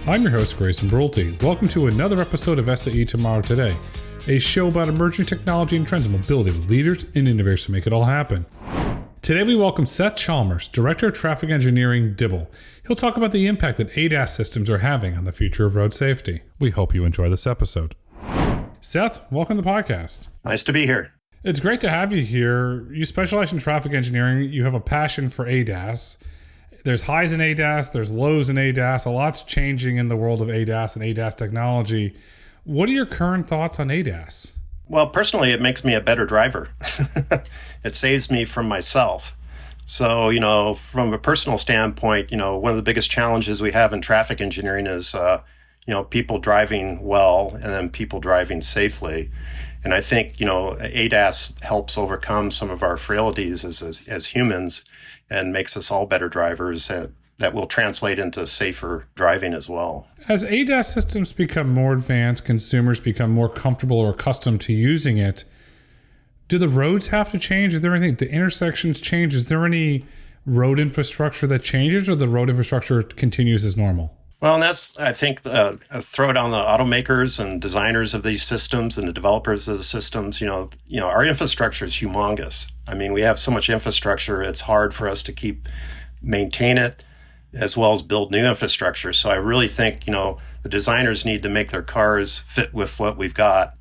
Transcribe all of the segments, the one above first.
I'm your host, Grayson Brulte. Welcome to another episode of SAE Tomorrow Today, a show about emerging technology and trends in mobility with leaders and innovators to make it all happen. Today we welcome Seth Chalmers, Director of Traffic Engineering, Dibble. He'll talk about the impact that ADAS systems are having on the future of road safety. We hope you enjoy this episode. Seth, welcome to the podcast. Nice to be here. It's great to have you here. You specialize in traffic engineering. You have a passion for ADAS. There's highs in ADAS, there's lows in ADAS. A lot's changing in the world of ADAS and ADAS technology. What are your current thoughts on ADAS? Well, personally, it makes me a better driver. It saves me from myself. So, from a personal standpoint, one of the biggest challenges we have in traffic engineering is, people driving well and then people driving safely. And I think, ADAS helps overcome some of our frailties as humans and makes us all better drivers that will translate into safer driving as well. As ADAS systems become more advanced, consumers become more comfortable or accustomed to using it, do the roads have to change? Is there anything, the intersections change? Is there any road infrastructure that changes, or the road infrastructure continues as normal? Well, and that's, I think, throw it on the automakers and designers of these systems and the developers of the systems. Our infrastructure is humongous. I mean, we have so much infrastructure, it's hard for us to maintain it as well as build new infrastructure. So I really think, the designers need to make their cars fit with what we've got.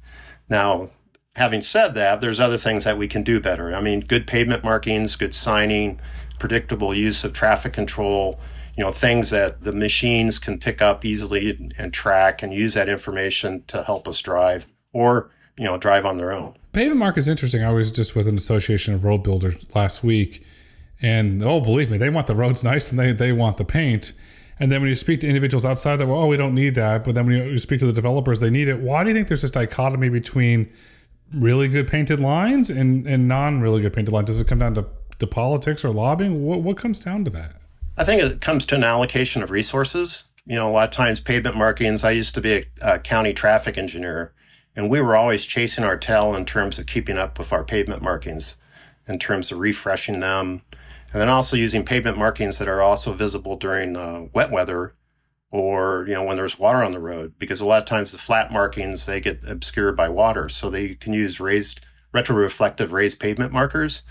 Now, having said that, there's other things that we can do better. I mean, good pavement markings, good signing, predictable use of traffic control, things that the machines can pick up easily and track and use that information to help us drive or, drive on their own. Pavement mark is interesting. I was just with an association of road builders last week, and believe me, they want the roads nice and they want the paint. And then when you speak to individuals outside that, we don't need that. But then when you speak to the developers, they need it. Why do you think there's this dichotomy between really good painted lines and non-really good painted lines? Does it come down to politics or lobbying? What comes down to that? I think it comes to an allocation of resources. A lot of times pavement markings, I used to be a county traffic engineer, and we were always chasing our tail in terms of keeping up with our pavement markings, in terms of refreshing them, and then also using pavement markings that are also visible during wet weather or, when there's water on the road, because a lot of times the flat markings, they get obscured by water. So they can use retroreflective raised pavement markers.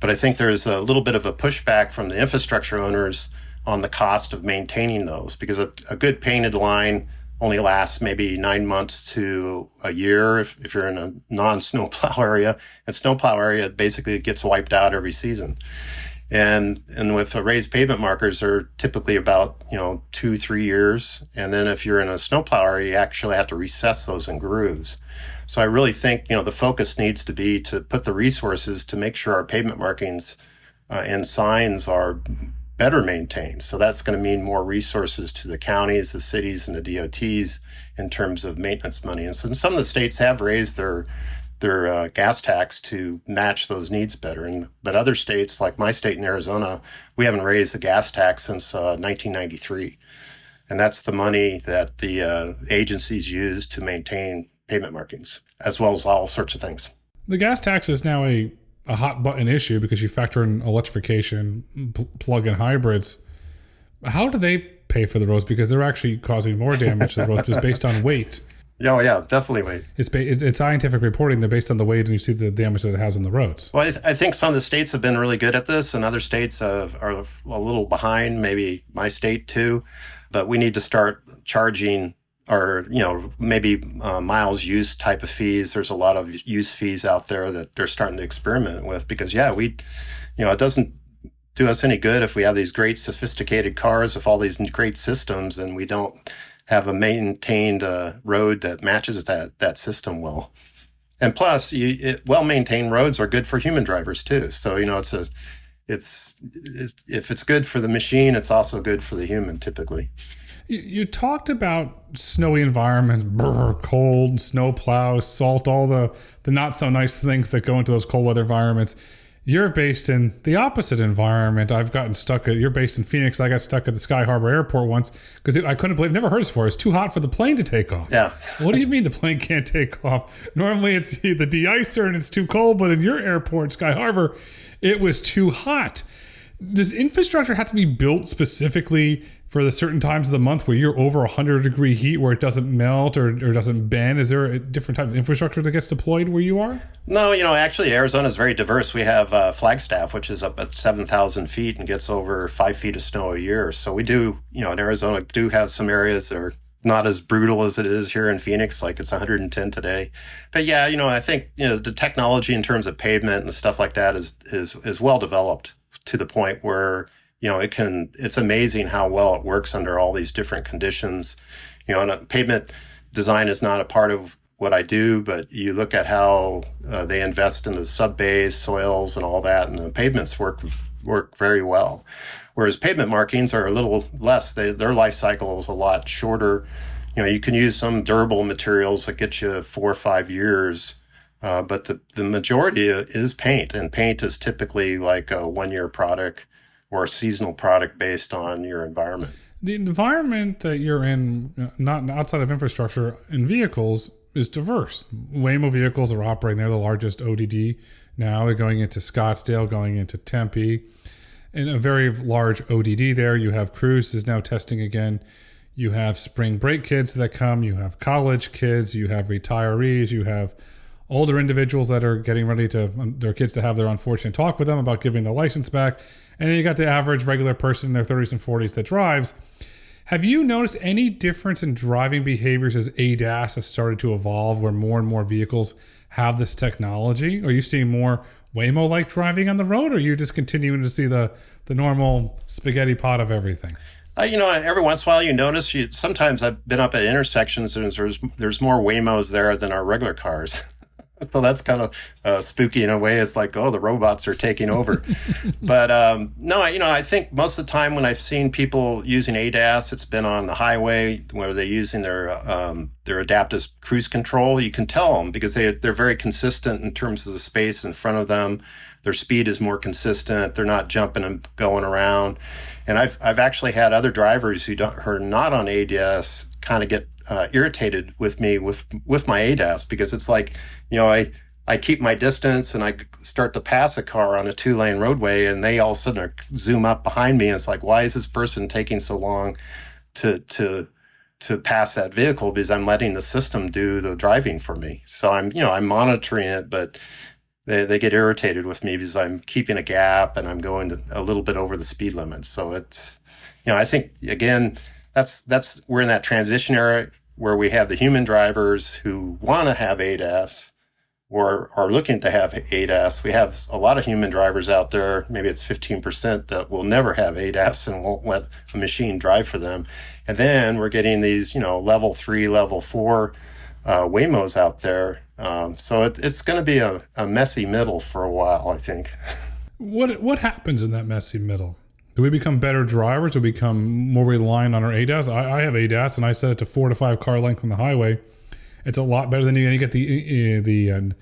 But I think there's a little bit of a pushback from the infrastructure owners on the cost of maintaining those, because a good painted line only lasts maybe 9 months to a year if you're in a non-snowplow area. And snowplow area basically gets wiped out every season. And with the raised pavement markers, they're typically about 2-3 years. And then if you're in a snowplow area, you actually have to recess those in grooves. So I really think the focus needs to be to put the resources to make sure our pavement markings and signs are better maintained. So that's going to mean more resources to the counties, the cities, and the DOTs in terms of maintenance money. And so some of the states have raised their gas tax to match those needs better. But other states, like my state in Arizona, we haven't raised the gas tax since 1993. And that's the money that the agencies use to maintain pavement markings, as well as all sorts of things. The gas tax is now a hot button issue because you factor in electrification, plug-in hybrids. How do they pay for the roads? Because they're actually causing more damage to the roads just based on weight. Oh, yeah, definitely weight. It's scientific reporting. They're based on the weight, and you see the damage that it has on the roads. Well, I think some of the states have been really good at this, and other states are a little behind, maybe my state too. But we need to start charging or, maybe miles use type of fees. There's a lot of use fees out there that they're starting to experiment with because, it doesn't do us any good if we have these great sophisticated cars with all these great systems and we don't have a maintained road that matches that system well. And plus, well-maintained roads are good for human drivers too. So, if it's good for the machine, it's also good for the human typically. You talked about snowy environments, cold, snow plows, salt, all the not so nice things that go into those cold weather environments. You're based in the opposite environment. You're based in Phoenix. I got stuck at the Sky Harbor Airport once because I couldn't believe, never heard this before. It's too hot for the plane to take off. Yeah. What do you mean the plane can't take off? Normally it's the de-icer and it's too cold, but in your airport, Sky Harbor, it was too hot. Does infrastructure have to be built specifically for the certain times of the month where you're over 100-degree heat, where it doesn't melt or doesn't bend? Is there a different type of infrastructure that gets deployed where you are? No, actually, Arizona is very diverse. We have Flagstaff, which is up at 7,000 feet and gets over 5 feet of snow a year. So we do, in Arizona, do have some areas that are not as brutal as it is here in Phoenix, like it's 110 today. But yeah, I think, the technology in terms of pavement and stuff like that is well developed to the point where, it's amazing how well it works under all these different conditions. And pavement design is not a part of what I do, but you look at how they invest in the sub-base, soils and all that, and the pavements work very well. Whereas pavement markings are a little less. Their life cycle is a lot shorter. You can use some durable materials that get you 4 or 5 years, but the majority is paint, and paint is typically like a 1-year product or a seasonal product based on your environment. The environment that you're in, not outside of infrastructure, in vehicles is diverse. Waymo vehicles are operating. They're the largest ODD now. They're going into Scottsdale, going into Tempe. In a very large ODD there, you have Cruise is now testing again. You have spring break kids that come. You have college kids. You have retirees. You have older individuals that are getting ready their kids to have their unfortunate talk with them about giving the license back. And then you got the average regular person in their 30s and 40s that drives. Have you noticed any difference in driving behaviors as ADAS has started to evolve, where more and more vehicles have this technology? Are you seeing more Waymo-like driving on the road, or are you just continuing to see the normal spaghetti pot of everything? Every once in a while you notice, sometimes I've been up at intersections and there's more Waymos there than our regular cars. So that's kind of spooky in a way. It's like, oh, the robots are taking over. But no, I think most of the time when I've seen people using ADAS, it's been on the highway where they're using their adaptive cruise control. You can tell them because they're very consistent in terms of the space in front of them. Their speed is more consistent. They're not jumping and going around. And I've actually had other drivers who are not on ADAS kind of get irritated with me with my ADAS, because it's like, I keep my distance and I start to pass a car on a 2-lane roadway and they all of a sudden zoom up behind me. And it's like, why is this person taking so long to pass that vehicle? Because I'm letting the system do the driving for me. So I'm monitoring it, but they get irritated with me because I'm keeping a gap and I'm going a little bit over the speed limit. So it's, I think, again, that's we're in that transition era where we have the human drivers who want to have ADAS or are looking to have ADAS. We have a lot of human drivers out there, maybe it's 15%, that will never have ADAS and won't let a machine drive for them. And then we're getting these, level 3, level 4 Waymos out there. So it's going to be a messy middle for a while, I think. What happens in that messy middle? Do we become better drivers? Do we become more reliant on our ADAS? I have ADAS and I set it to 4 to 5 car length on the highway. It's a lot better than you get the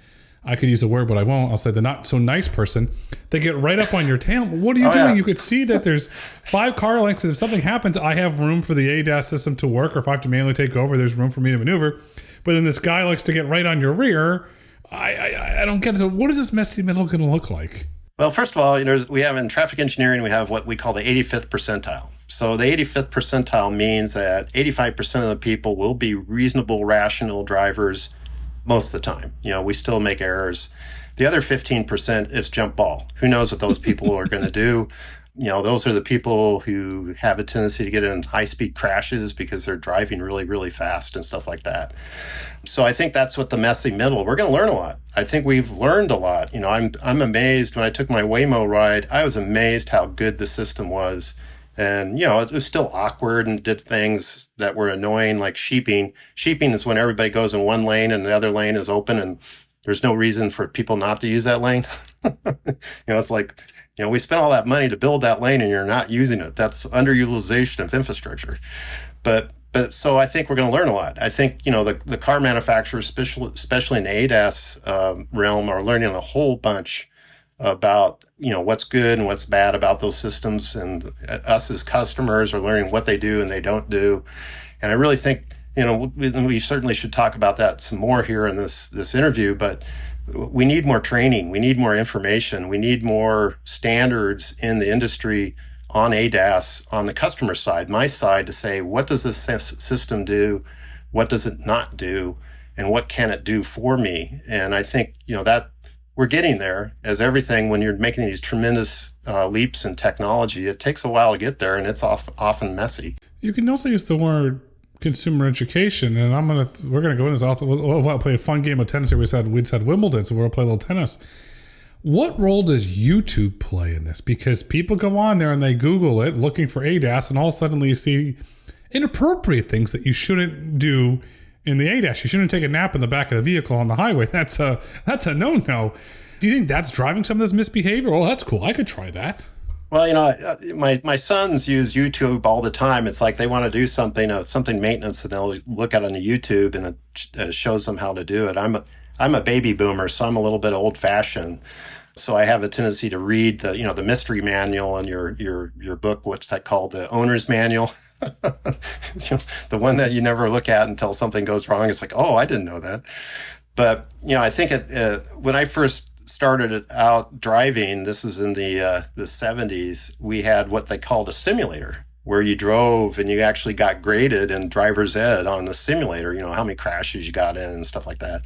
I could use a word, but I won't. I'll say the not so nice person. They get right up on your tail. What are you doing? Yeah. You could see that there's 5 car lengths. If something happens, I have room for the ADAS system to work, or if I have to manually take over, there's room for me to maneuver. But then this guy likes to get right on your rear. I don't get it. So what is this messy middle going to look like? Well, first of all, we have in traffic engineering, we have what we call the 85th percentile. So the 85th percentile means that 85% of the people will be reasonable, rational drivers most of the time. We still make errors. The other 15% is jump ball. Who knows what those people are going to do? Those are the people who have a tendency to get in high-speed crashes because they're driving really, really fast and stuff like that. So I think that's what the messy middle. We're going to learn a lot. I think we've learned a lot. I'm amazed. When I took my Waymo ride, I was amazed how good the system was. And, it was still awkward and did things that were annoying, like sheeping. Sheeping is when everybody goes in one lane and the other lane is open and there's no reason for people not to use that lane. It's like, we spent all that money to build that lane and you're not using it. That's underutilization of infrastructure. But so I think we're going to learn a lot. I think, the car manufacturers, especially in the ADAS realm, are learning a whole bunch about, what's good and what's bad about those systems. And us as customers are learning what they do and they don't do. And I really think, we certainly should talk about that some more here in this interview. But we need more training. We need more information. We need more standards in the industry on ADAS on the customer side, my side, to say, what does this system do? What does it not do? And what can it do for me? And I think, that we're getting there. As everything, when you're making these tremendous leaps in technology, it takes a while to get there, and it's often messy. You can also use the word consumer education, and we're gonna go into this. We'll play a fun game of tennis here. We'd said Wimbledon, so we'll play a little tennis. What role does YouTube play in this? Because people go on there and they Google it looking for ADAS, and all of a sudden you see inappropriate things that you shouldn't do in the ADAS. You shouldn't take a nap in the back of the vehicle on the highway. That's a no-no. Do you think that's driving some of this misbehavior? Oh, that's cool. I could try that. Well, my sons use YouTube all the time. It's like they want to do something maintenance, and they'll look at it on YouTube, and it shows them how to do it. I'm a baby boomer, so I'm a little bit old fashioned. So I have a tendency to read the mystery manual in your book. What's that called? The owner's manual. The one that you never look at until something goes wrong. It's like, oh, I didn't know that. But I think when I first started out driving, this was in the 70s, we had what they called a simulator, where you drove and you actually got graded in driver's ed on the simulator, how many crashes you got in and stuff like that.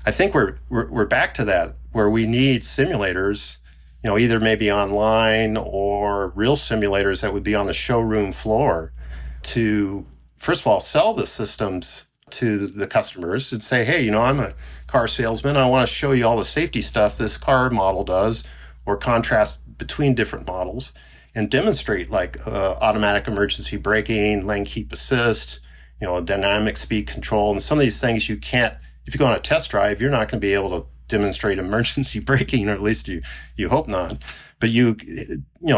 I think we're back to that, where we need simulators, either maybe online or real simulators that would be on the showroom floor to, first of all, sell the systems to the customers and say, hey, I'm a car salesman. I want to show you all the safety stuff this car model does, or contrast between different models, and demonstrate like automatic emergency braking, lane keep assist, dynamic speed control. And some of these things you can't, if you go on a test drive, you're not going to be able to demonstrate emergency braking, or at least you hope not. But you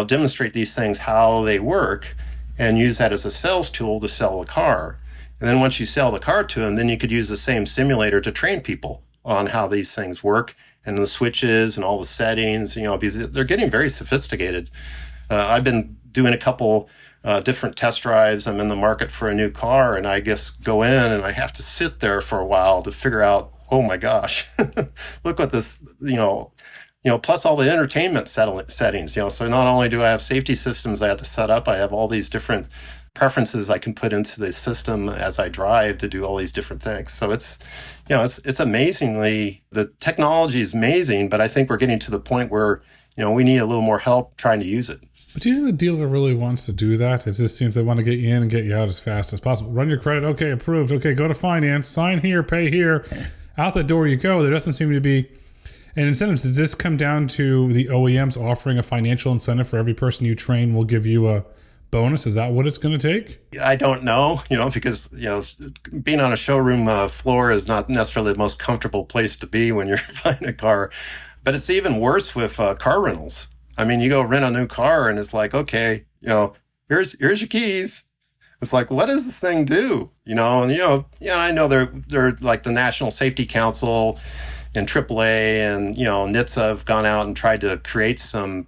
demonstrate these things, how they work, and use that as a sales tool to sell the car. And then once you sell the car to them, then you could use the same simulator to train people on how these things work, and the switches and all the settings, because they're getting very sophisticated. I've been doing a couple different test drives. I'm in the market for a new car, and I just go in and I have to sit there for a while to figure out, oh my gosh, look what this, plus all the entertainment settings, so not only do I have safety systems I have to set up, I have all these different preferences I can put into the system as I drive to do all these different things. So it's amazingly, the technology is amazing, but I think we're getting to the point where, we need a little more help trying to use it. But do you think the dealer really wants to do that? It just seems they want to get you in and get you out as fast as possible. Run your credit. Okay, approved. Okay, go to finance. Sign here, pay here. Out the door you go. There doesn't seem to be an incentive. Does this come down to the OEMs offering a financial incentive for every person you train will give you a bonus? Is that what it's going to take? I don't know, because, being on a showroom floor is not necessarily the most comfortable place to be when you're buying a car. But it's even worse with car rentals. I mean, you go rent a new car and it's like, okay, here's your keys. It's like, what does this thing do? And I know they're like the National Safety Council and AAA and, NHTSA have gone out and tried to create some,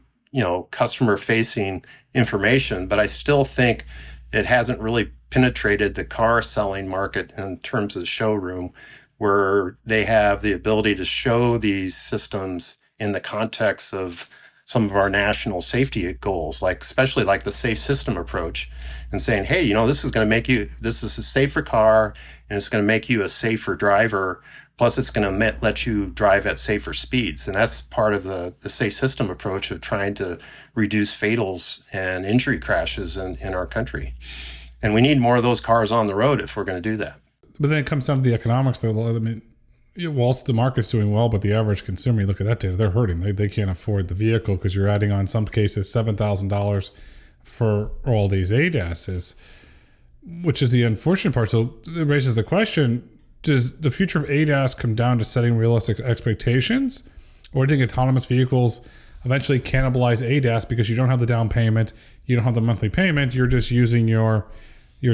customer facing information, but I still think it hasn't really penetrated the car selling market in terms of the showroom, where they have the ability to show these systems in the context of some of our national safety goals, especially like the safe system approach, and saying, hey, this is a safer car, and it's going to make you a safer driver. Plus, it's going to let you drive at safer speeds. And that's part of the safe system approach of trying to reduce fatals and injury crashes in our country. And we need more of those cars on the road if we're going to do that. But then it comes down to the economics. Whilst the market's doing well, but the average consumer, you look at that data, they're hurting. They can't afford the vehicle because you're adding on, some cases, $7,000 for all these ADASs, which is the unfortunate part. So it raises the question, does the future of ADAS come down to setting realistic expectations? Or do you think autonomous vehicles eventually cannibalize ADAS because you don't have the down payment, you don't have the monthly payment, you're just using your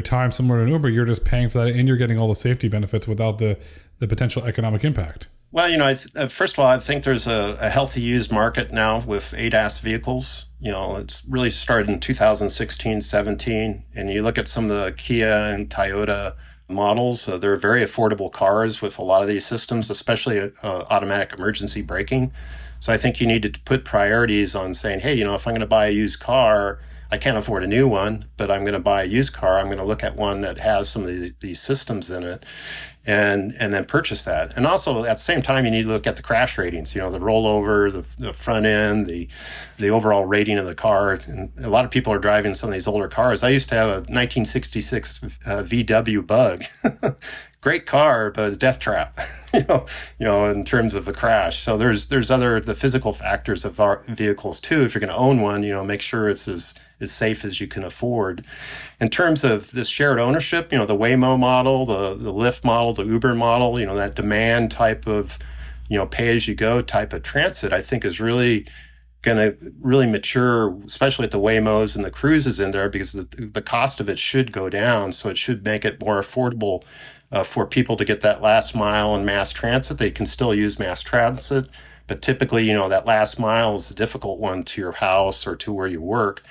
time somewhere in Uber, you're just paying for that, and you're getting all the safety benefits without the potential economic impact? Well, first of all, I think there's a healthy used market now with ADAS vehicles. It's really started in 2016, 17, and you look at some of the Kia and Toyota models. They're very affordable cars with a lot of these systems, especially automatic emergency braking. So I think you need to put priorities on saying, hey, if I'm going to buy a used car, I can't afford a new one, but I'm going to buy a used car. I'm going to look at one that has some of these systems in it and then purchase that. And also at the same time, you need to look at the crash ratings, the rollover, the front end, the overall rating of the car. And a lot of people are driving some of these older cars. I used to have a 1966 VW Bug. Great car, but a death trap, in terms of a crash. So there's the physical factors of our vehicles too. If you're going to own one, make sure it's as safe as you can afford. In terms of this shared ownership, the Waymo model, the Lyft model, the Uber model, that demand type of, pay as you go type of transit, I think is really going to really mature, especially at the Waymos and the Cruises in there, because the cost of it should go down. So it should make it more affordable for people to get that last mile in mass transit. They can still use mass transit, but typically, that last mile is a difficult one to your house or to where you work.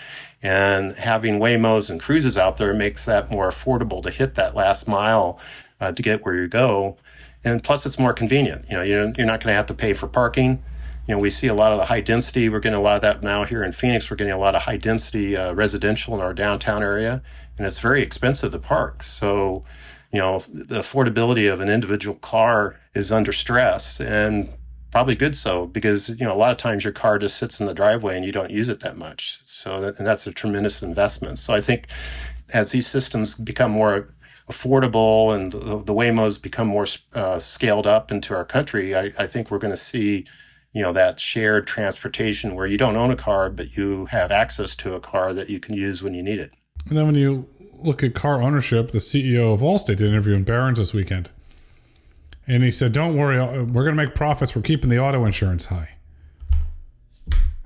And having Waymos and Cruises out there makes that more affordable to hit that last mile to get where you go. And plus, it's more convenient. You're not going to have to pay for parking. We see a lot of the high density. We're getting a lot of that now here in Phoenix. We're getting a lot of high density residential in our downtown area, and it's very expensive to park. So, the affordability of an individual car is under stress, and probably good so, because, a lot of times your car just sits in the driveway and you don't use it that much. So that's a tremendous investment. So I think as these systems become more affordable and the Waymos become more scaled up into our country, I think we're going to see, that shared transportation where you don't own a car, but you have access to a car that you can use when you need it. And then when you look at car ownership, the CEO of Allstate did an interview in Barron's this weekend. And he said, don't worry, we're going to make profits. We're keeping the auto insurance high.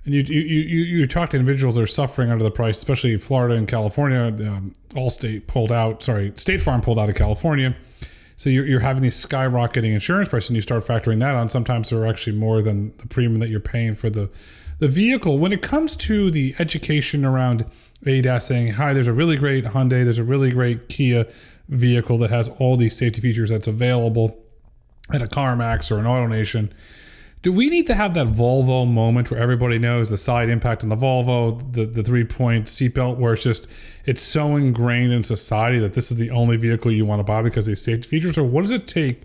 And you talk to individuals that are suffering under the price, especially Florida and California. State Farm pulled out of California. So you're having these skyrocketing insurance prices, and you start factoring that on. Sometimes they're actually more than the premium that you're paying for the vehicle. When it comes to the education around ADAS, saying, hi, there's a really great Hyundai, there's a really great Kia vehicle that has all these safety features that's available at a CarMax or an AutoNation. Do we need to have that Volvo moment where everybody knows the side impact on the Volvo, the 3-point seatbelt, where it's so ingrained in society that this is the only vehicle you want to buy because of these safety features? Or what does it take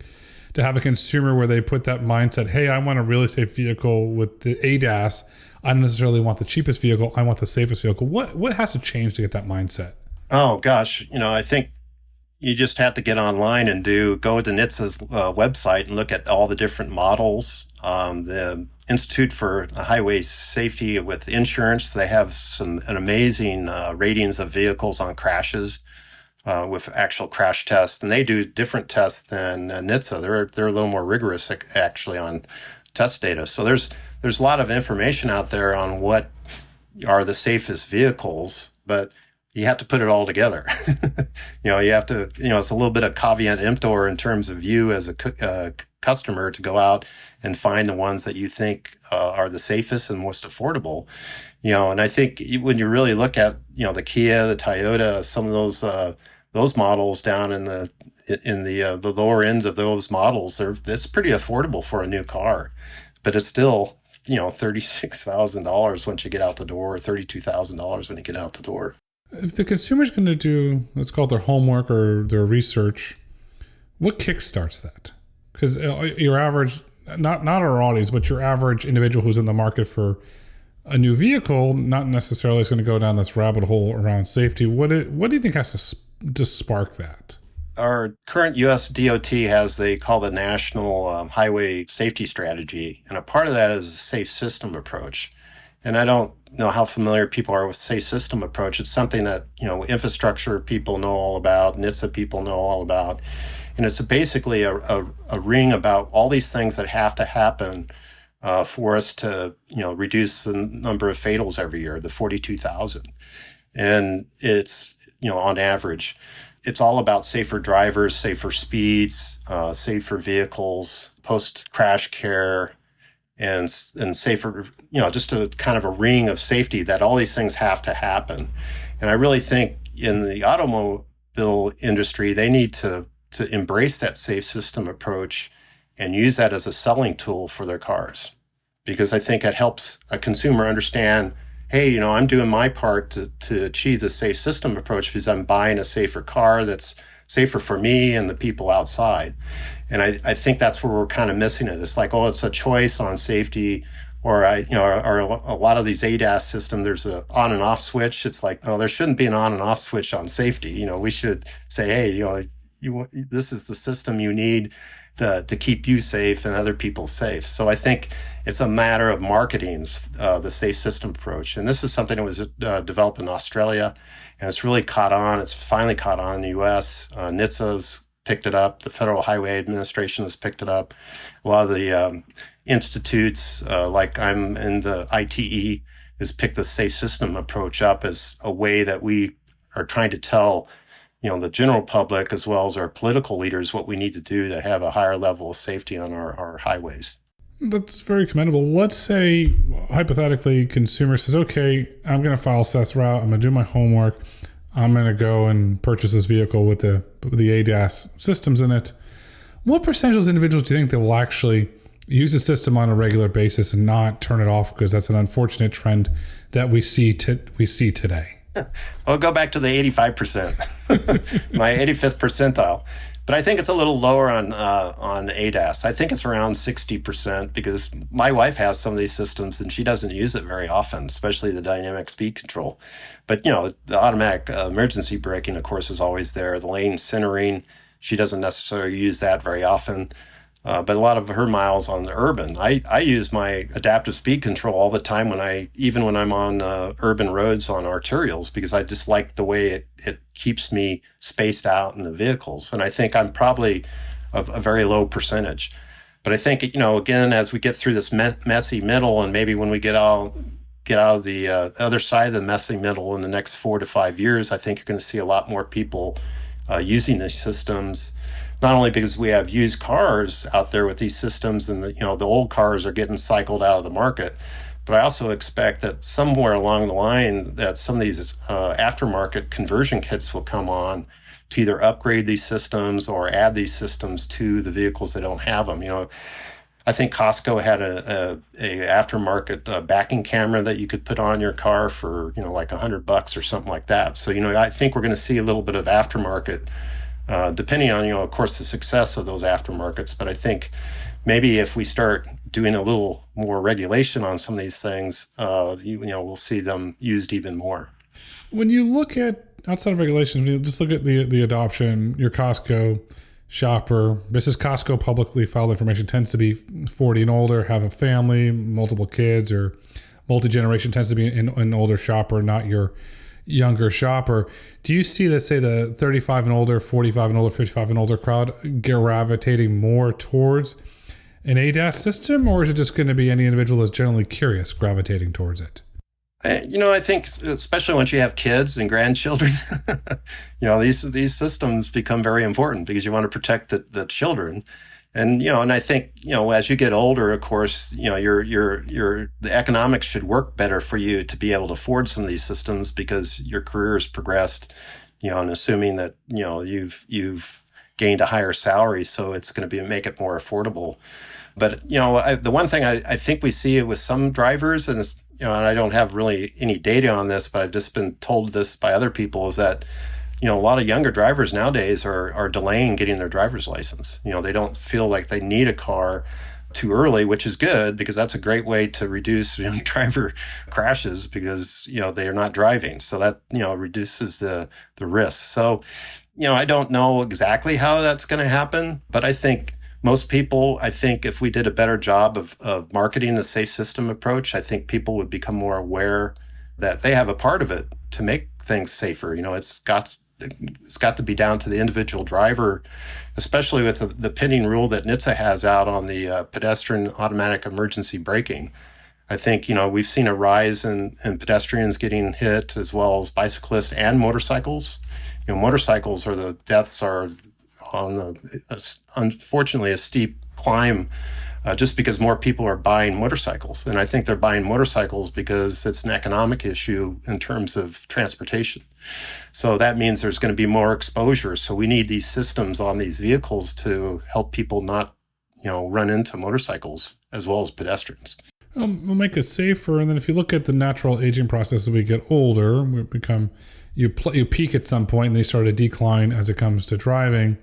to have a consumer where they put that mindset, hey, I want a really safe vehicle with the ADAS. I don't necessarily want the cheapest vehicle. I want the safest vehicle. What has to change to get that mindset? Oh, gosh. I think you just have to get online and go to NHTSA's website and look at all the different models. The Institute for Highway Safety with Insurance, they have an amazing ratings of vehicles on crashes with actual crash tests. And they do different tests than NHTSA. They're a little more rigorous actually on test data. So there's a lot of information out there on what are the safest vehicles, but you have to put it all together. You have to, it's a little bit of caveat emptor in terms of you as a customer to go out and find the ones that you think are the safest and most affordable. And I think when you really look at, the Kia, the Toyota, some of those models down in the lower ends of those models, it's pretty affordable for a new car, but it's still, $36,000 once you get out the door, $32,000 when you get out the door. If the consumer's going to do, let's call it their homework or their research, what kickstarts that? Because your average, not our audience, but your average individual who's in the market for a new vehicle, not necessarily is going to go down this rabbit hole around safety. What do you think has to spark that? Our current U.S. DOT they call the National Highway Safety Strategy, and a part of that is a safe system approach. And I don't know how familiar people are with safe system approach. It's something that, infrastructure people know all about, NHTSA people know all about. And it's basically a ring about all these things that have to happen for us to, reduce the number of fatals every year, the 42,000. And it's, on average, it's all about safer drivers, safer speeds, safer vehicles, post-crash care, and safer, just a kind of a ring of safety that all these things have to happen. And I really think in the automobile industry, they need to to embrace that safe system approach and use that as a selling tool for their cars. Because I think it helps a consumer understand, hey, I'm doing my part to achieve the safe system approach because I'm buying a safer car that's safer for me and the people outside. And I think that's where we're kind of missing it. It's like, oh, it's a choice on safety, or a lot of these ADAS system, there's a on and off switch. It's like, no, there shouldn't be an on and off switch on safety. We should say, hey, this is the system you need to keep you safe and other people safe. So I think it's a matter of marketing the safe system approach. And this is something that was developed in Australia, and it's really caught on. It's finally caught on in the U.S. NHTSA's picked it up. The Federal Highway Administration has picked it up. A lot of the institutes, like I'm in the ITE, has picked the safe system approach up as a way that we are trying to tell the general public as well as our political leaders what we need to do to have a higher level of safety on our highways. That's very commendable. Let's say, hypothetically, consumer says, okay, I'm going to file assess route. I'm going to do my homework. I'm going to go and purchase this vehicle with the ADAS systems in it. What percentage of those individuals do you think that will actually use the system on a regular basis and not turn it off? Because that's an unfortunate trend that we see today. I'll go back to the 85%, my 85th percentile. But I think it's a little lower on ADAS. I think it's around 60% because my wife has some of these systems and she doesn't use it very often, especially the dynamic speed control. But, the automatic emergency braking, of course, is always there. The lane centering, she doesn't necessarily use that very often. But a lot of her miles on the urban, I use my adaptive speed control all the time even when I'm on urban roads on arterials, because I just like the way it keeps me spaced out in the vehicles. And I think I'm probably a very low percentage. But I think, again, as we get through this messy middle, and maybe when we get out of the other side of the messy middle in the next 4 to 5 years, I think you're going to see a lot more people using these systems. Not only because we have used cars out there with these systems and the old cars are getting cycled out of the market, but I also expect that somewhere along the line that some of these aftermarket conversion kits will come on to either upgrade these systems or add these systems to the vehicles that don't have them. I think Costco had a aftermarket backing camera that you could put on your car for like $100 or something like that. So I think we're going to see a little bit of aftermarket. Depending on, of course, the success of those aftermarkets. But I think maybe if we start doing a little more regulation on some of these things, we'll see them used even more. When you look at outside of regulations, when you just look at the adoption, your Costco shopper, this is Costco publicly filed information, tends to be 40 and older, have a family, multiple kids, or multi-generation, tends to be an older shopper, not your younger shopper. Do you see, let's say, the 35 and older, 45 and older, 55 and older crowd gravitating more towards an ADAS system, or is it just going to be any individual that's generally curious gravitating towards it? I think especially once you have kids and grandchildren, these systems become very important because you want to protect the children. And, and I think, as you get older, of course, the economics should work better for you to be able to afford some of these systems because your career has progressed, and assuming that, you've gained a higher salary. So it's going to make it more affordable. But, the one thing I think we see with some drivers, and it's, and I don't have really any data on this, but I've just been told this by other people, is that a lot of younger drivers nowadays are delaying getting their driver's license. They don't feel like they need a car too early, which is good because that's a great way to reduce young driver crashes because, they are not driving. So that, reduces the risk. So, I don't know exactly how that's going to happen, but I think most people, if we did a better job of marketing the safe system approach, I think people would become more aware that they have a part of it to make things safer. It's got to be down to the individual driver, especially with the pending rule that NHTSA has out on the pedestrian automatic emergency braking. I think, we've seen a rise in pedestrians getting hit as well as bicyclists and motorcycles. Motorcycles deaths are on, unfortunately, a steep climb just because more people are buying motorcycles. And I think they're buying motorcycles because it's an economic issue in terms of transportation. So that means there's going to be more exposure. So we need these systems on these vehicles to help people not, run into motorcycles as well as pedestrians. We'll make it safer. And then if you look at the natural aging process as we get older, you peak at some point and they start to decline as it comes to driving.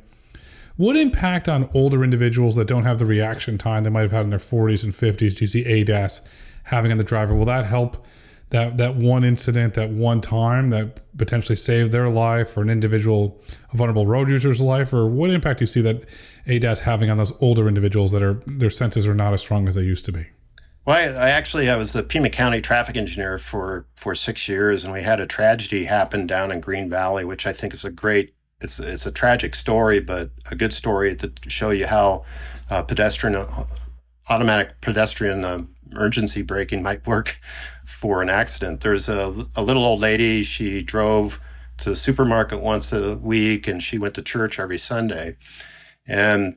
What impact on older individuals that don't have the reaction time they might have had in their 40s and 50s do you see ADAS having on the driver? Will that help that one incident, that one time that potentially saved their life or an individual, a vulnerable road user's life? Or what impact do you see that ADAS having on those older individuals that their senses are not as strong as they used to be? Well, I was the Pima County traffic engineer for 6 years, and we had a tragedy happen down in Green Valley, which I think is it's a tragic story, but a good story to show you how automatic pedestrian emergency braking might work for an accident. There's a little old lady. She drove to the supermarket once a week, and she went to church every Sunday. And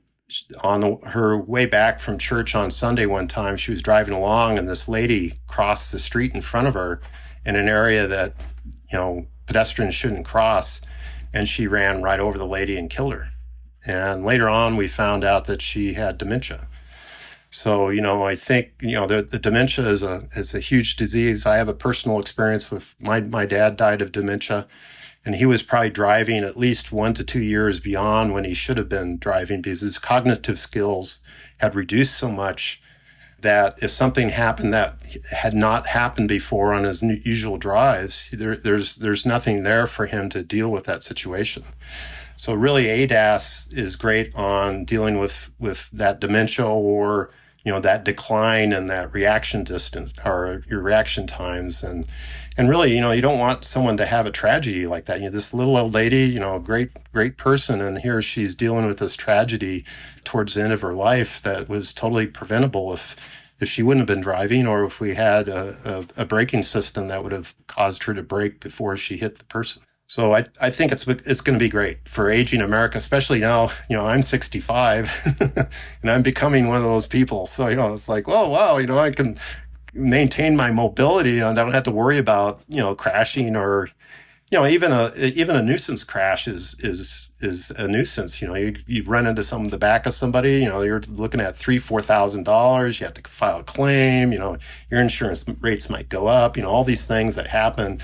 on her way back from church on Sunday one time, she was driving along, and this lady crossed the street in front of her in an area that, pedestrians shouldn't cross. And she ran right over the lady and killed her. And later on, we found out that she had dementia. So, I think, the dementia is a huge disease. I have a personal experience with my dad died of dementia, and he was probably driving at least 1 to 2 years beyond when he should have been driving because his cognitive skills had reduced so much that if something happened that had not happened before on his usual drives, there's nothing there for him to deal with that situation. So really ADAS is great on dealing with that dementia or, that decline and that reaction distance or your reaction times. And really, you don't want someone to have a tragedy like that. This little old lady, great person, and here she's dealing with this tragedy towards the end of her life that was totally preventable if she wouldn't have been driving, or if we had a braking system that would have caused her to brake before she hit the person. So I think it's going to be great for aging America, especially now. I'm 65 and I'm becoming one of those people. So it's like, oh wow, I can maintain my mobility and I don't have to worry about crashing or even a nuisance crash is a nuisance. You run into the back of somebody. You're looking at $3,000-$4,000. You have to file a claim. Your insurance rates might go up. All these things that happen,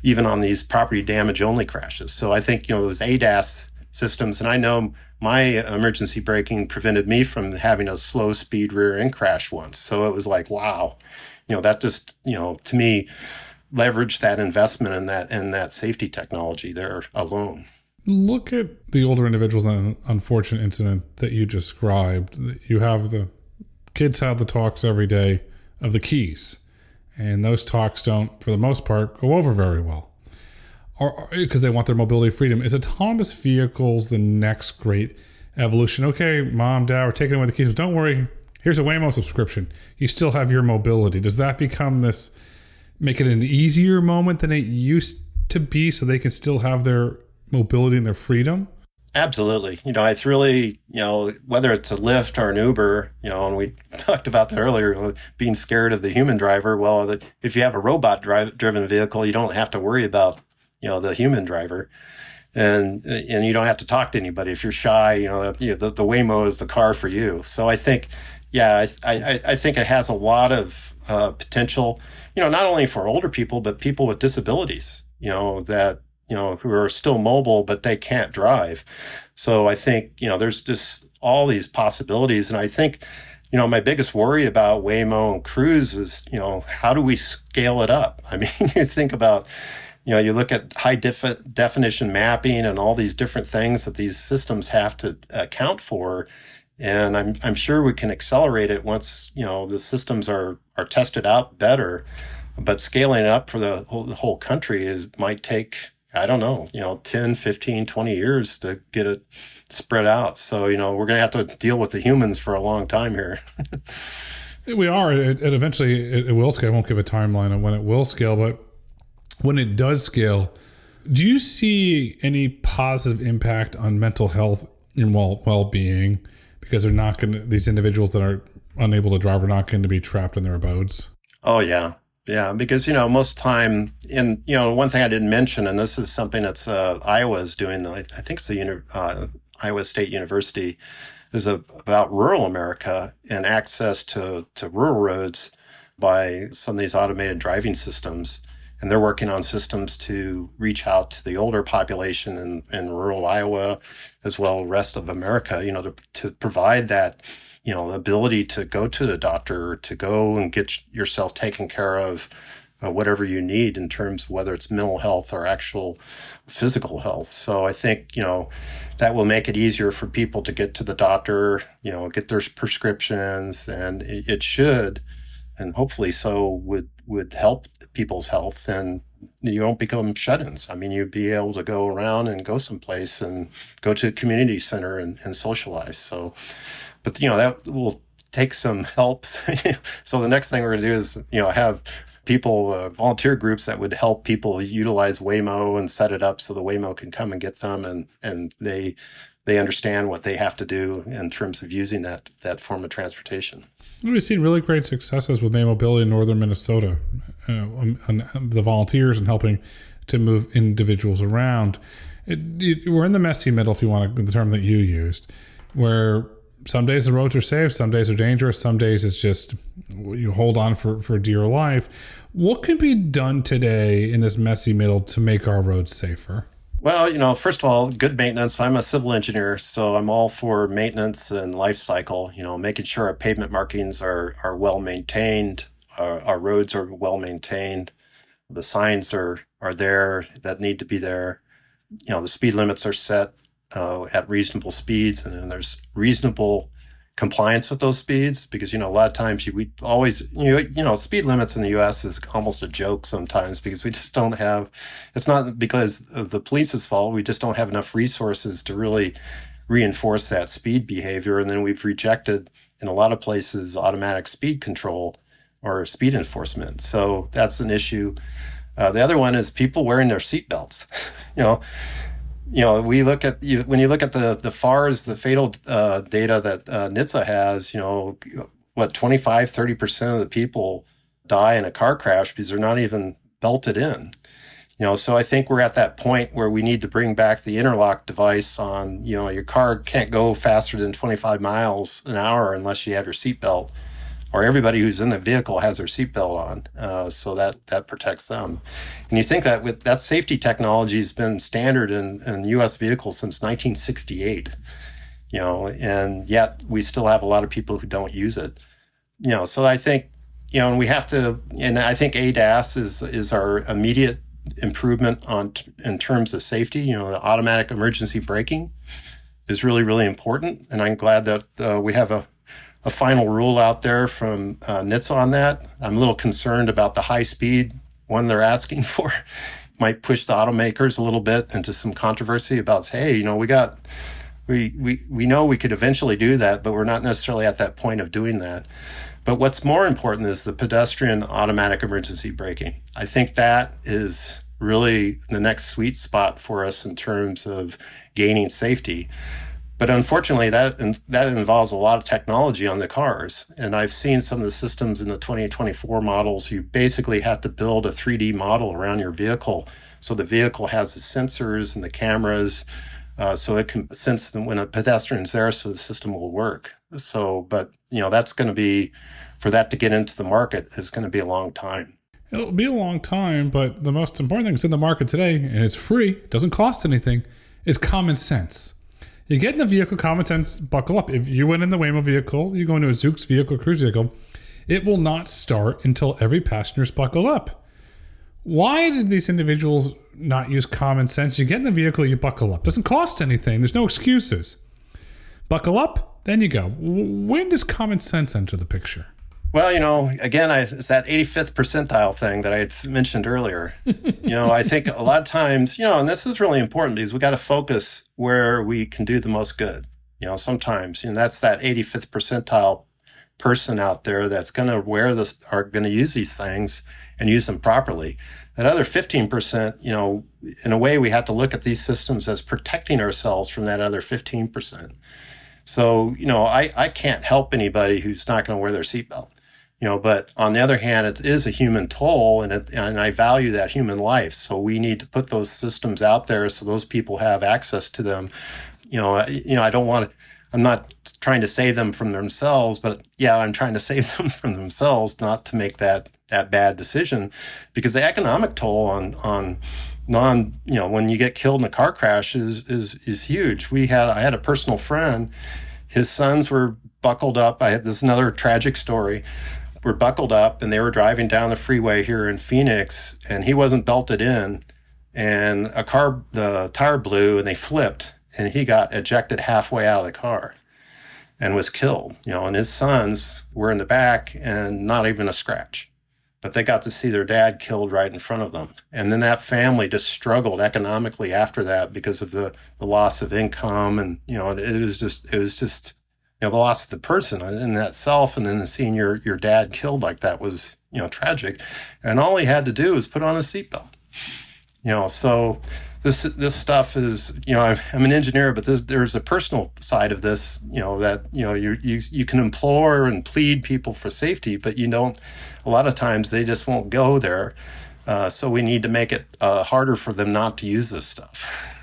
even on these property damage only crashes. So I think those ADAS systems, and I know my emergency braking prevented me from having a slow speed rear end crash once. So it was like, wow, that just to me leverage that investment in that safety technology there alone. Look at the older individuals in an unfortunate incident that you described. You have the kids have the talks every day of the keys, and those talks don't, for the most part, go over very well, or because they want their mobility freedom. Is autonomous vehicles the next great evolution? Okay, mom, dad, we're taking away the keys, but don't worry. Here's a Waymo subscription. You still have your mobility. Does that become this? Make it an easier moment than it used to be so they can still have their mobility and their freedom? Absolutely. It's really, whether it's a Lyft or an Uber, and we talked about that earlier, being scared of the human driver. Well, if you have a robot driven vehicle, you don't have to worry about, the human driver. And you don't have to talk to anybody. If you're shy, the Waymo is the car for you. So I think, I think it has a lot of potential, not only for older people, but people with disabilities, that, who are still mobile, but they can't drive. So I think, there's just all these possibilities. And I think, my biggest worry about Waymo and Cruise is, how do we scale it up? I mean, you think about, you look at high definition mapping and all these different things that these systems have to account for. And I'm sure we can accelerate it once, the systems are tested out better. But scaling it up for the whole country might take, I don't know, 10, 15, 20 years to get it spread out. So, we're going to have to deal with the humans for a long time here. We are. It eventually it will scale. I won't give a timeline on when it will scale, but when it does scale, do you see any positive impact on mental health and well-being? Because they're not going to, these individuals that are unable to drive are not going to be trapped in their abodes? Oh, yeah. Yeah, because, most time one thing I didn't mention, and this is something that's Iowa is doing, I think it's the Iowa State University, is about rural America and access to rural roads by some of these automated driving systems. And they're working on systems to reach out to the older population in rural Iowa, as well as the rest of America, to provide that, the ability to go to the doctor, to go and get yourself taken care of, whatever you need in terms of whether it's mental health or actual physical health. So I think, that will make it easier for people to get to the doctor, get their prescriptions, and it should, and hopefully so would help people's health, and you won't become shut-ins. I mean, you'd be able to go around and go someplace and go to a community center and socialize. So, but, that will take some help. So the next thing we're going to do is, have people, volunteer groups that would help people utilize Waymo and set it up so the Waymo can come and get them, and they understand what they have to do in terms of using that form of transportation. We've seen really great successes with May Mobility in northern Minnesota, and the volunteers and helping to move individuals around. We're in the messy middle, if you want the term that you used, where some days the roads are safe, some days are dangerous, some days it's just you hold on for dear life. What can be done today in this messy middle to make our roads safer? Well, first of all, good maintenance. I'm a civil engineer, so I'm all for maintenance and life cycle, making sure our pavement markings are well maintained, our roads are well maintained, the signs are there that need to be there. The speed limits are set at reasonable speeds, and then there's reasonable compliance with those speeds, because, a lot of times we always, speed limits in the U.S. is almost a joke sometimes, because we just don't have, it's not because of the police's fault, we just don't have enough resources to really reinforce that speed behavior. And then we've rejected, in a lot of places, automatic speed control or speed enforcement. So that's an issue. The other one is people wearing their seatbelts. We look at when you look at the FARs, the fatal data that NHTSA has, 25-30% of the people die in a car crash because they're not even belted in. So I think we're at that point where we need to bring back the interlock device on, your car can't go faster than 25 miles an hour unless you have your seatbelt, or everybody who's in the vehicle has their seatbelt on, so that protects them. And you think that that safety technology has been standard in U.S. vehicles since 1968, and yet we still have a lot of people who don't use it. So I think, and we have to, and I think ADAS is our immediate improvement in terms of safety. The automatic emergency braking is really, really important, and I'm glad that we have a final rule out there from NHTSA on that. I'm a little concerned about the high speed one they're asking for. Might push the automakers a little bit into some controversy about, hey, we know we could eventually do that, but we're not necessarily at that point of doing that. But what's more important is the pedestrian automatic emergency braking. I think that is really the next sweet spot for us in terms of gaining safety. But unfortunately, that involves a lot of technology on the cars. And I've seen some of the systems in the 2024 models. You basically have to build a 3D model around your vehicle. So the vehicle has the sensors and the cameras, so it can sense them when a pedestrian's there, so the system will work. So, but, that's going to be, for that to get into the market, is going to be a long time. It'll be a long time, but the most important thing that's in the market today, and it's free, doesn't cost anything, is common sense. You get in the vehicle, common sense, buckle up. If you went in the Waymo vehicle, you go into a Zoox vehicle, cruise vehicle, it will not start until every passenger's buckled up. Why did these individuals not use common sense? You get in the vehicle, you buckle up. Doesn't cost anything. There's no excuses. Buckle up, then you go. When does common sense enter the picture? Well, again, it's that 85th percentile thing that I had mentioned earlier. I think a lot of times, and this is really important because we got to focus where we can do the most good. Sometimes, that's that 85th percentile person out there that's going to are going to use these things and use them properly. That other 15%, in a way, we have to look at these systems as protecting ourselves from that other 15%. So, I can't help anybody who's not going to wear their seatbelt. But on the other hand, it is a human toll, and I value that human life. So we need to put those systems out there so those people have access to them. I don't want to. I'm not trying to save them from themselves, but yeah, I'm trying to save them from themselves, not to make that bad decision, because the economic toll on when you get killed in a car crash is huge. I had a personal friend. His sons were buckled up. This is another tragic story. Were buckled up and they were driving down the freeway here in Phoenix, and he wasn't belted in, and the tire blew and they flipped, and he got ejected halfway out of the car and was killed. And his sons were in the back and not even a scratch. But they got to see their dad killed right in front of them. And then that family just struggled economically after that because of the loss of income. And, it was just the loss of the person in that self. And then seeing your dad killed like that was, tragic. And all he had to do was put on a seatbelt. So this stuff is, I'm an engineer, but there's a personal side of this, that, you can implore and plead people for safety, but a lot of times they just won't go there. So we need to make it harder for them not to use this stuff.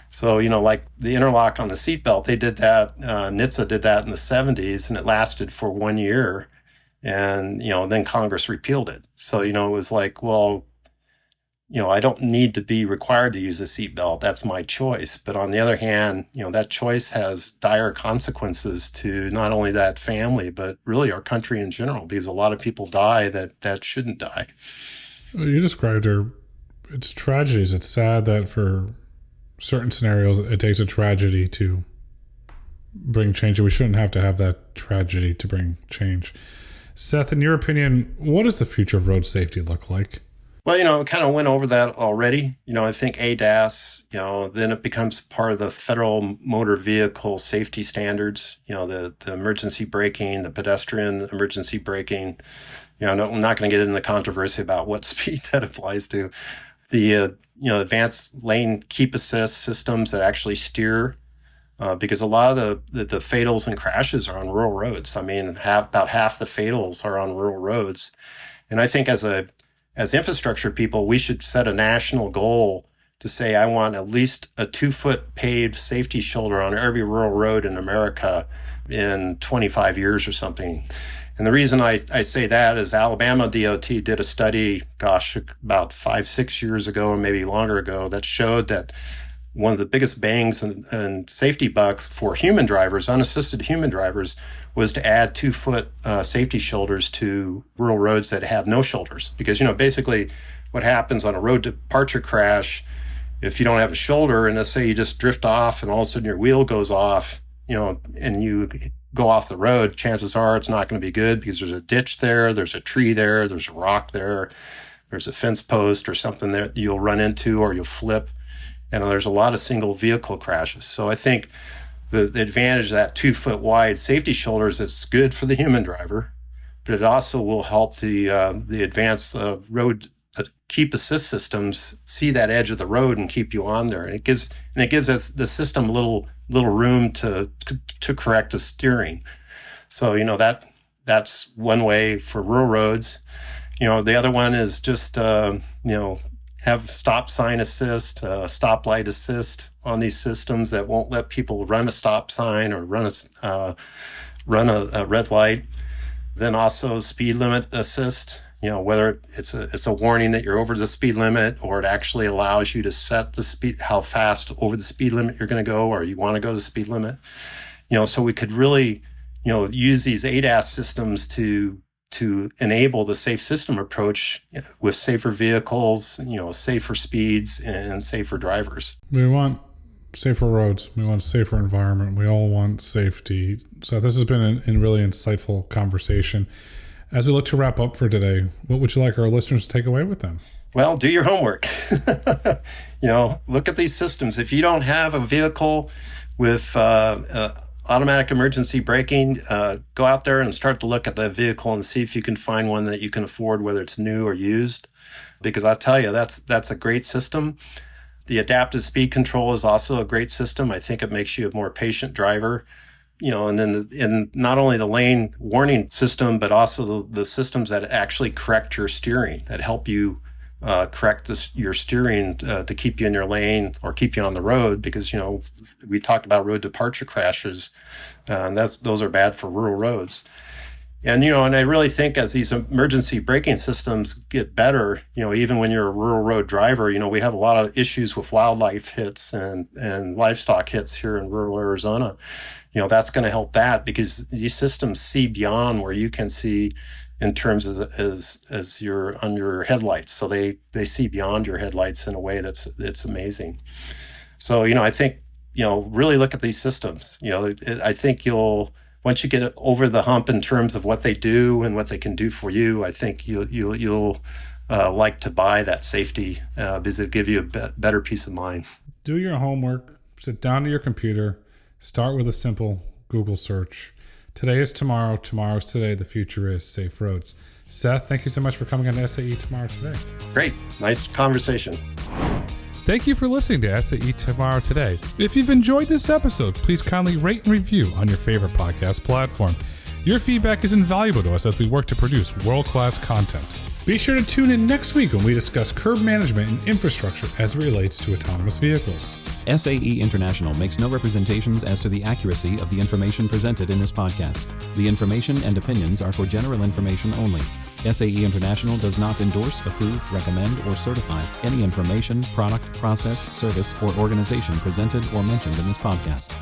So, like the interlock on the seatbelt, they did that, NHTSA did that in the 70s, and it lasted for 1 year. And, then Congress repealed it. So, it was like, well, I don't need to be required to use a seatbelt. That's my choice. But on the other hand, that choice has dire consequences to not only that family, but really our country in general, because a lot of people die that shouldn't die. You described it's tragedies. It's sad that for certain scenarios, it takes a tragedy to bring change. And we shouldn't have to have that tragedy to bring change. Seth, in your opinion, what does the future of road safety look like? Well, we kind of went over that already. I think ADAS, then it becomes part of the federal motor vehicle safety standards, the emergency braking, the pedestrian emergency braking. I'm not going to get into the controversy about what speed that applies to. The, advanced lane keep assist systems that actually steer, because a lot of the fatals and crashes are on rural roads. I mean, about half the fatals are on rural roads. And I think as infrastructure people, we should set a national goal to say, I want at least a 2-foot paved safety shoulder on every rural road in America in 25 years or something. And the reason I say that is Alabama DOT did a study, about 5-6 years ago, or maybe longer ago, that showed that one of the biggest bangs and safety bucks for human drivers, unassisted human drivers, was to add 2-foot safety shoulders to rural roads that have no shoulders. Because, basically what happens on a road departure crash, if you don't have a shoulder, and let's say you just drift off and all of a sudden your wheel goes off, and you go off the road, chances are it's not going to be good because there's a ditch there, there's a tree there, there's a rock there, there's a fence post or something there that you'll run into or you'll flip. And there's a lot of single vehicle crashes. So I think the advantage of that 2-foot wide safety shoulder is it's good for the human driver, but it also will help the advanced road keep assist systems see that edge of the road and keep you on there. And it gives us the system a little room to correct the steering. So that's one way for rural roads. The other one is just have stop sign assist, stoplight assist on these systems that won't let people run a stop sign or run a red light. Then also speed limit assist, whether it's a warning that you're over the speed limit, or it actually allows you to set the speed, how fast over the speed limit you're going to go, or you want to go the speed limit. So we could really, use these ADAS systems to enable the safe system approach with safer vehicles, safer speeds and safer drivers. We want safer roads. We want a safer environment. We all want safety. So this has been a really insightful conversation. As we look to wrap up for today, what would you like our listeners to take away with them? Well, do your homework. Look at these systems. If you don't have a vehicle with automatic emergency braking, go out there and start to look at the vehicle and see if you can find one that you can afford, whether it's new or used. Because I'll tell you, that's a great system. The adaptive speed control is also a great system. I think it makes you a more patient driver. and then in not only the lane warning system, but also the systems that actually correct your steering, that help you correct your steering to keep you in your lane or keep you on the road, because we talked about road departure crashes, and those are bad for rural roads. And I really think as these emergency braking systems get better, even when you're a rural road driver, we have a lot of issues with wildlife hits and livestock hits here in rural Arizona. That's going to help that, because these systems see beyond where you can see in terms of as you're on your headlights. So they see beyond your headlights in a way that's amazing. So, I think, really look at these systems. I think once you get over the hump in terms of what they do and what they can do for you, I think you'll like to buy that safety because it'll give you a better peace of mind. Do your homework, sit down to your computer, start with a simple Google search. Today is tomorrow, tomorrow's today, the future is safe roads. Seth, thank you so much for coming on SAE Tomorrow Today. Great. Nice conversation. Thank you for listening to SAE Tomorrow Today. If you've enjoyed this episode, please kindly rate and review on your favorite podcast platform. Your feedback is invaluable to us as we work to produce world-class content. Be sure to tune in next week when we discuss curb management and infrastructure as it relates to autonomous vehicles. SAE International makes no representations as to the accuracy of the information presented in this podcast. The information and opinions are for general information only. SAE International does not endorse, approve, recommend, or certify any information, product, process, service, or organization presented or mentioned in this podcast.